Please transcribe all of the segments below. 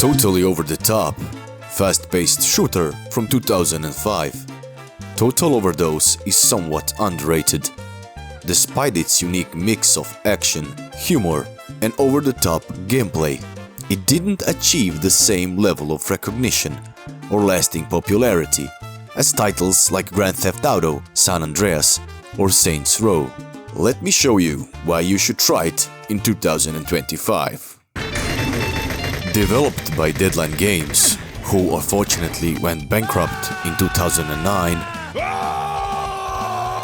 Totally over the top, fast-paced shooter from 2005. Total Overdose is somewhat underrated. Despite its unique mix of action, humor, and over-the-top gameplay, it didn't achieve the same level of recognition or lasting popularity as titles like Grand Theft Auto, San Andreas, or Saints Row. Let me show you why you should try it in 2025. Developed by Deadline Games, who unfortunately went bankrupt in 2009,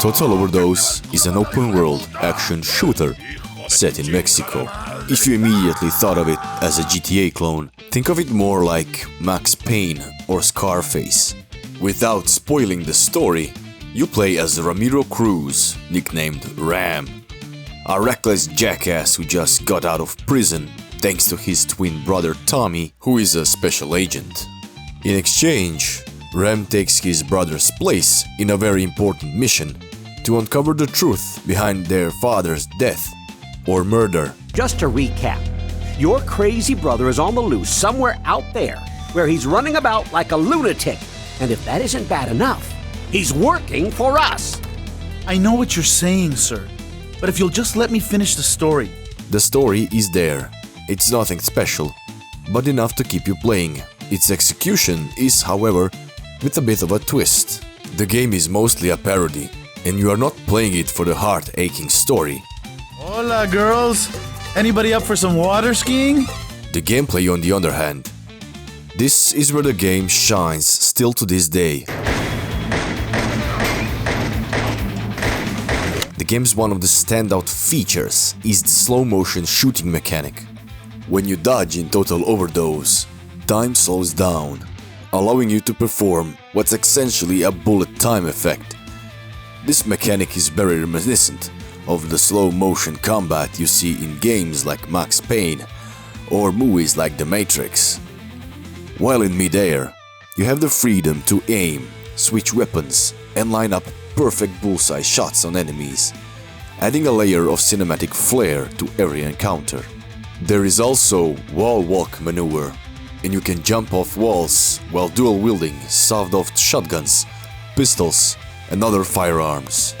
Total Overdose is an open-world action shooter set in Mexico. If you immediately thought of it as a GTA clone, think of it more like Max Payne or Scarface. Without spoiling the story, you play as Ramiro Cruz, nicknamed Ram, a reckless jackass who just got out of prison thanks to his twin brother Tommy, who is a special agent. In exchange, Ram takes his brother's place in a very important mission to uncover the truth behind their father's death or murder. Just to recap, your crazy brother is on the loose somewhere out there where he's running about like a lunatic. And if that isn't bad enough, he's working for us. I know what you're saying, sir, but if you'll just let me finish the story. The story is there. It's nothing special, but enough to keep you playing. Its execution is, however, with a bit of a twist. The game is mostly a parody, and you are not playing it for the heart-aching story. Hola, girls! Anybody up for some water skiing? The gameplay, on the other hand, this is where the game shines still to this day. The game's one of the standout features is the slow-motion shooting mechanic. When you dodge in Total Overdose, time slows down, allowing you to perform what's essentially a bullet time effect. This mechanic is very reminiscent of the slow-motion combat you see in games like Max Payne or movies like The Matrix. While in mid-air, you have the freedom to aim, switch weapons, and line up perfect bullseye shots on enemies, adding a layer of cinematic flair to every encounter. There is also wall walk maneuver, and you can jump off walls while dual-wielding sawed-off shotguns, pistols, and other firearms.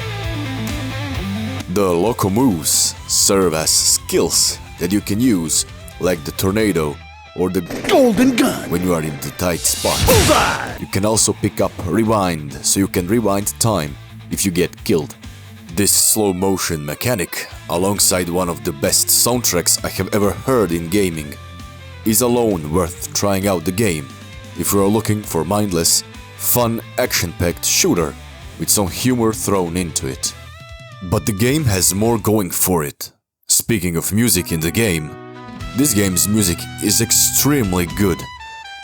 The loco moves serve as skills that you can use, like the tornado or the golden gun when you are in the tight spot. Bullseye! You can also pick up rewind, so you can rewind time if you get killed. This slow motion mechanic, alongside one of the best soundtracks I have ever heard in gaming, is alone worth trying out the game if you are looking for mindless, fun, action-packed shooter with some humor thrown into it. But the game has more going for it. Speaking of music in the game, this game's music is extremely good.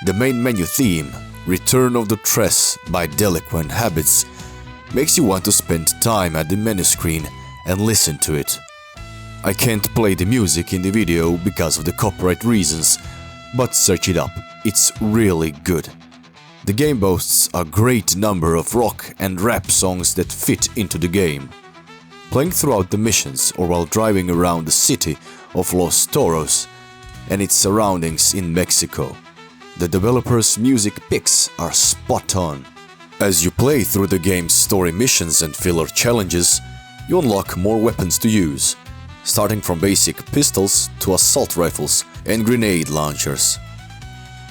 The main menu theme, Return of the Tress by Delinquent Habits, makes you want to spend time at the menu screen and listen to it. I can't play the music in the video because of the copyright reasons, but search it up, it's really good. The game boasts a great number of rock and rap songs that fit into the game. Playing throughout the missions or while driving around the city of Los Toros and its surroundings in Mexico, the developer's music picks are spot on. As you play through the game's story missions and filler challenges, you unlock more weapons to use, starting from basic pistols to assault rifles and grenade launchers.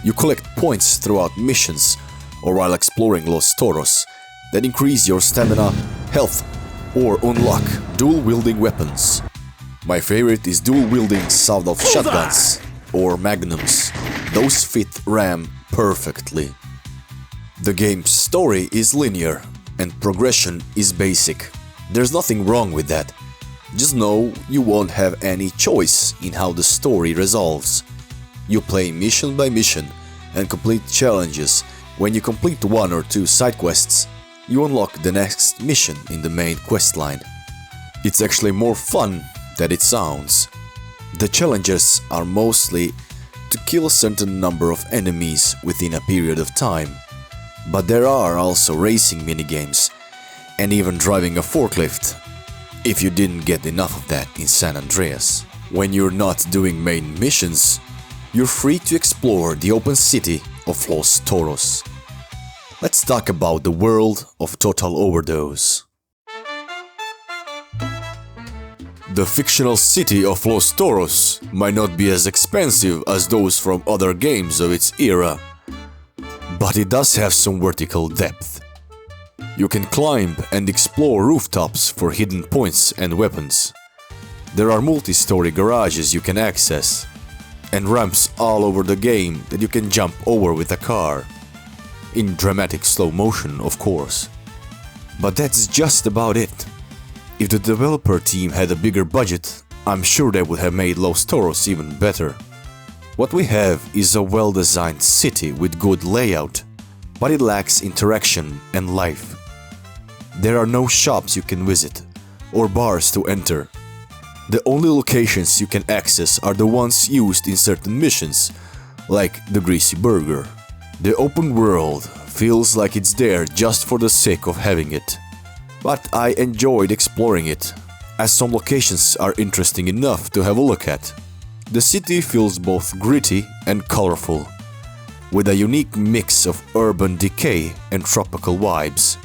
You collect points throughout missions or while exploring Los Toros that increase your stamina, health, or unlock dual-wielding weapons. My favorite is dual-wielding sawed-off shotguns or magnums. Those fit Ram perfectly. The game's story is linear and progression is basic. There's nothing wrong with that. Just know you won't have any choice in how the story resolves. You play mission by mission and complete challenges. When you complete one or two side quests, you unlock the next mission in the main quest line. It's actually more fun than it sounds. The challenges are mostly to kill a certain number of enemies within a period of time, but there are also racing minigames and even driving a forklift, if you didn't get enough of that in San Andreas. When you're not doing main missions, you're free to explore the open city of Los Toros. Let's talk about the world of Total Overdose. The fictional city of Los Toros might not be as expansive as those from other games of its era, but it does have some vertical depth. You can climb and explore rooftops for hidden points and weapons. There are multi-story garages you can access, and ramps all over the game that you can jump over with a car. In dramatic slow motion, of course. But that's just about it. If the developer team had a bigger budget, I'm sure they would have made Los Toros even better. What we have is a well-designed city with good layout, but it lacks interaction and life. There are no shops you can visit, or bars to enter. The only locations you can access are the ones used in certain missions, like the Greasy Burger. The open world feels like it's there just for the sake of having it. But I enjoyed exploring it, as some locations are interesting enough to have a look at. The city feels both gritty and colorful, with a unique mix of urban decay and tropical vibes.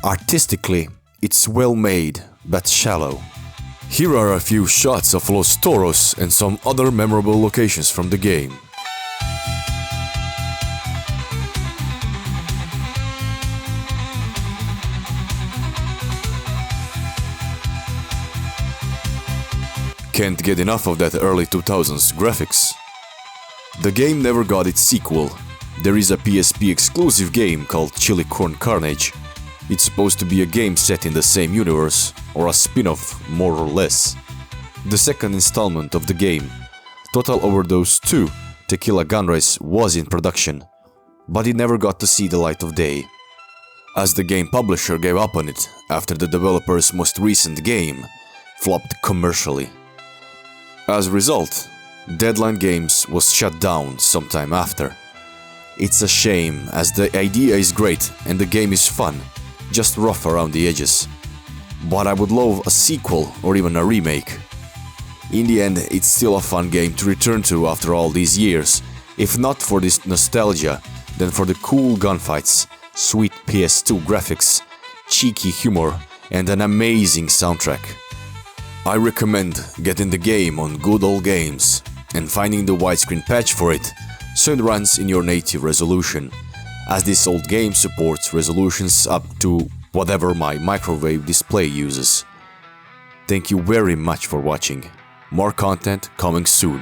Artistically, it's well made, but shallow. Here are a few shots of Los Toros and some other memorable locations from the game. Can't get enough of that early 2000s graphics. The game never got its sequel. There is a PSP exclusive game called Chili Corn Carnage. It's supposed to be a game set in the same universe, or a spin-off more or less. The second installment of the game, Total Overdose 2 Tequila Gun Race, was in production, but it never got to see the light of day, as the game publisher gave up on it after the developer's most recent game flopped commercially. As a result, Deadline Games was shut down sometime after. It's a shame, as the idea is great and the game is fun, just rough around the edges. But I would love a sequel or even a remake. In the end, it's still a fun game to return to after all these years, if not for this nostalgia, then for the cool gunfights, sweet PS2 graphics, cheeky humor, and an amazing soundtrack. I recommend getting the game on Good Old Games and finding the widescreen patch for it so it runs in your native resolution, as this old game supports resolutions up to whatever my microwave display uses. Thank you very much for watching. More content coming soon.